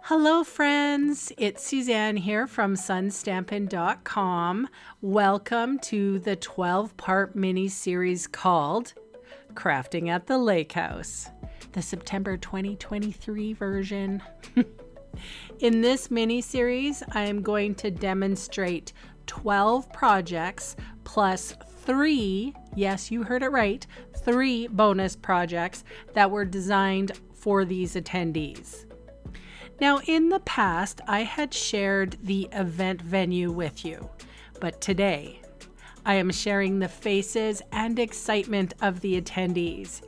Hello friends, it's Suzanne here from sunstampin.com. Welcome to the 12-part mini-series called Crafting at the Lake House, the September 2023 version. In this mini-series, I am going to demonstrate 12 projects plus 3, yes, you heard it right, 3 bonus projects that were designed for these attendees. Now, in the past, I had shared the event venue with you, but today I am sharing the faces and excitement of the attendees.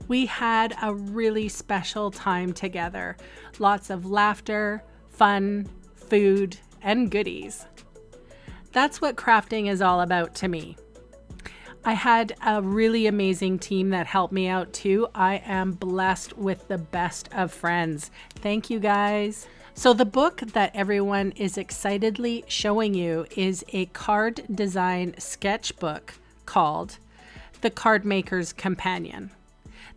We had a really special time together. Lots of laughter, fun, food, and goodies. That's what crafting is all about to me. I had a really amazing team that helped me out too. I am blessed with the best of friends. Thank you guys. So the book that everyone is excitedly showing you is a card design sketchbook called The Card Maker's Companion.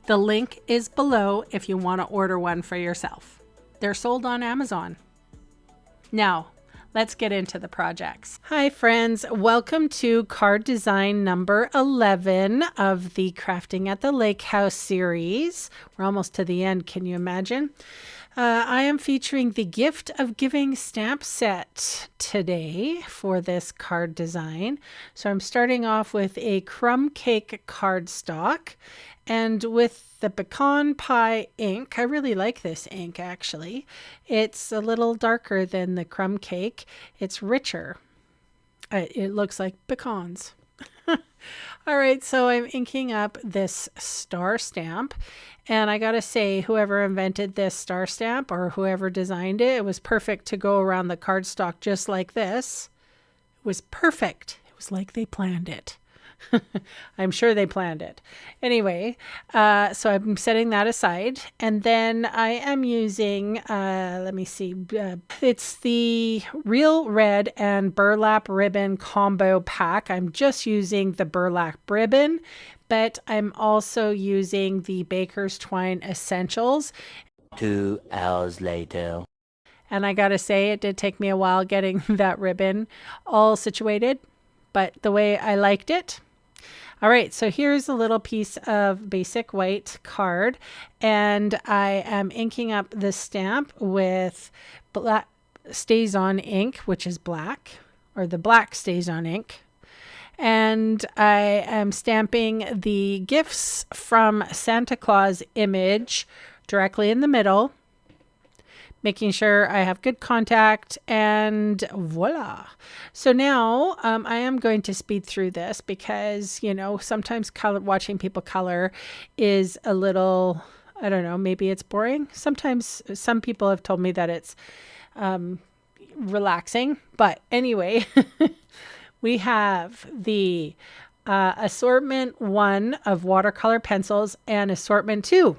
The link is below if you want to order one for yourself. They're sold on Amazon. Now, let's get into the projects. Hi friends, welcome to card design number 11 of the Crafting at the Lake House series. We're almost to the end, can you imagine? I am featuring the Gift of Giving stamp set today for this card design. So I'm starting off with a crumb cake cardstock and with the pecan pie ink. I really like this ink actually. It's a little darker than the crumb cake. It's richer. It looks like pecans. All right, so I'm inking up this star stamp, and I gotta say, whoever invented this star stamp or whoever designed it, it was perfect to go around the cardstock just like this. It was perfect. It was like they planned it. I'm sure they planned it. Anyway, so I'm setting that aside. And then I am using, let me see, it's the Real Red and Burlap Ribbon Combo Pack. I'm just using the burlap ribbon, but I'm also using the Baker's Twine Essentials. 2 hours later. And I gotta say, it did take me a while getting that ribbon all situated, but the way I liked it. All right, so here's a little piece of basic white card, and I am inking up the stamp with black StazOn ink, which is black, or the black StazOn ink. And I am stamping the Gifts from Santa Claus image directly in the middle, making sure I have good contact, and voila. So now I am going to speed through this because, you know, sometimes watching people color is a little, I don't know, maybe it's boring. Sometimes some people have told me that it's relaxing. But anyway, we have the assortment 1 of watercolor pencils and assortment 2.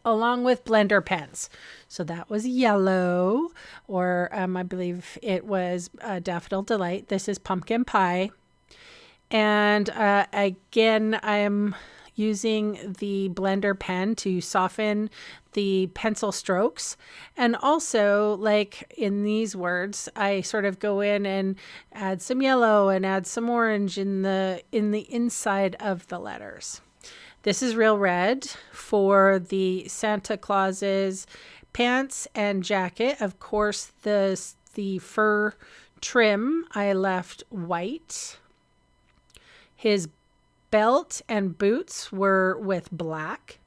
Along with blender pens. So that was yellow, or I believe it was Daffodil Delight. This is Pumpkin Pie. And again, I am using the blender pen to soften the pencil strokes. And also, like in these words, I sort of go in and add some yellow and add some orange in the inside of the letters. This is Real Red for the Santa Claus's pants and jacket. Of course, the fur trim I left white. His belt and boots were with black.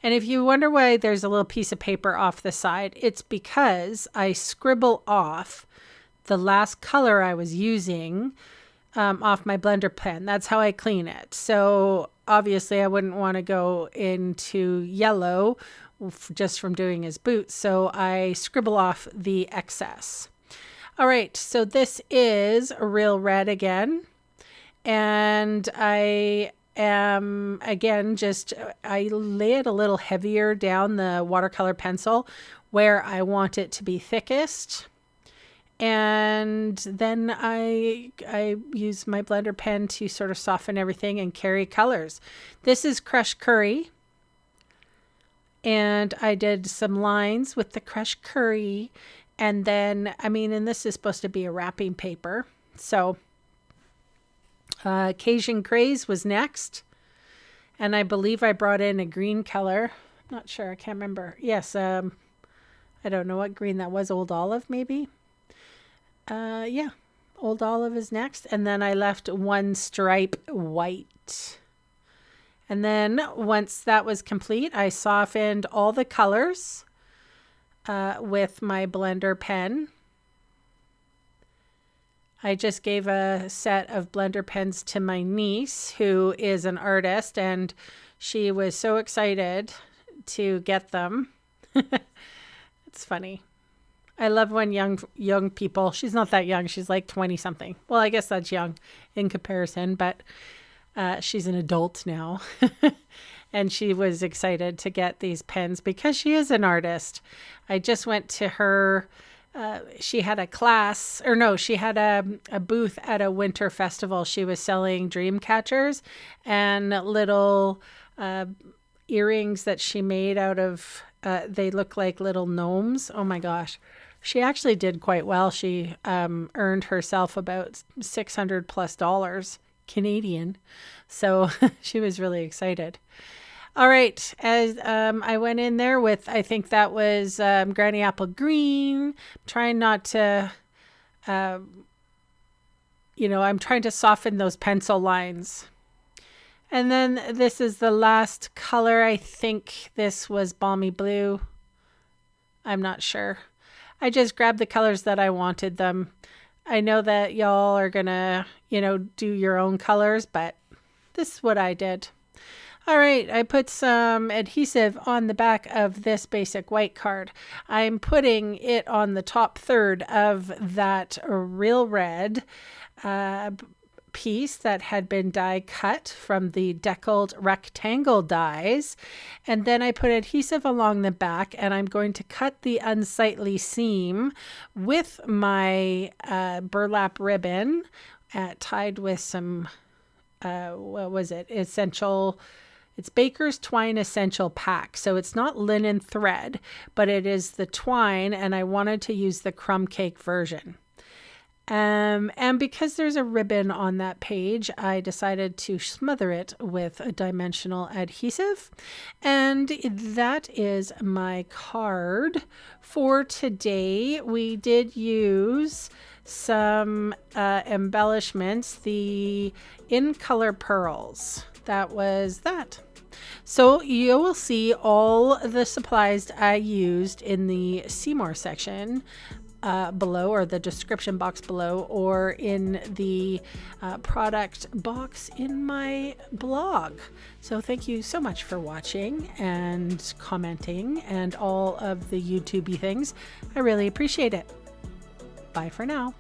And if you wonder why there's a little piece of paper off the side, it's because I scribble off the last color I was using off my blender pen. That's how I clean it. So obviously I wouldn't want to go into yellow just from doing his boots. So I scribble off the excess. All right, so this is Real Red again. And I am, again, I lay it a little heavier down the watercolor pencil where I want it to be thickest. And then I use my blender pen to sort of soften everything and carry colors. This is Crushed Curry. And I did some lines with the crushed curry. And then, and this is supposed to be a wrapping paper. So Cajun Craze was next. And I believe I brought in a green color. I'm not sure. I can't remember. Yes. I don't know what green that was. Old Olive, maybe. Yeah. Old Olive is next. And then I left one stripe white. And then once that was complete, I softened all the colors with my blender pen. I just gave a set of blender pens to my niece, who is an artist, and she was so excited to get them. It's funny. I love when young people, she's not that young, she's like 20 something. Well, I guess that's young in comparison, but she's an adult now. And she was excited to get these pens because she is an artist. I just went to her. She had a class, or no, she had a booth at a winter festival. She was selling dream catchers and little earrings that she made out of, they look like little gnomes. Oh my gosh. She actually did quite well. She earned herself about $600+ Canadian. So she was really excited. All right. As I went in there with, I think that was Granny Apple Green. Trying not to, I'm trying to soften those pencil lines. And then this is the last color. I think this was Balmy Blue. I'm not sure. I just grabbed the colors that I wanted them. I know that y'all are going to, do your own colors, but this is what I did. All right, I put some adhesive on the back of this basic white card. I'm putting it on the top third of that real red piece that had been die cut from the deckled rectangle dies. And then I put adhesive along the back, and I'm going to cut the unsightly seam with my burlap ribbon tied with some, it's Baker's Twine Essential Pack. So it's not linen thread, but it is the twine, and I wanted to use the crumb cake version. And because there's a ribbon on that page, I decided to smother it with a dimensional adhesive. And that is my card for today. We did use some embellishments, the In Color Pearls. That was that. So you will see all the supplies I used in the Seymour section below, or the description box below, or in the product box in my blog. So thank you so much for watching and commenting and all of the YouTubey things. I really appreciate it. Bye for now.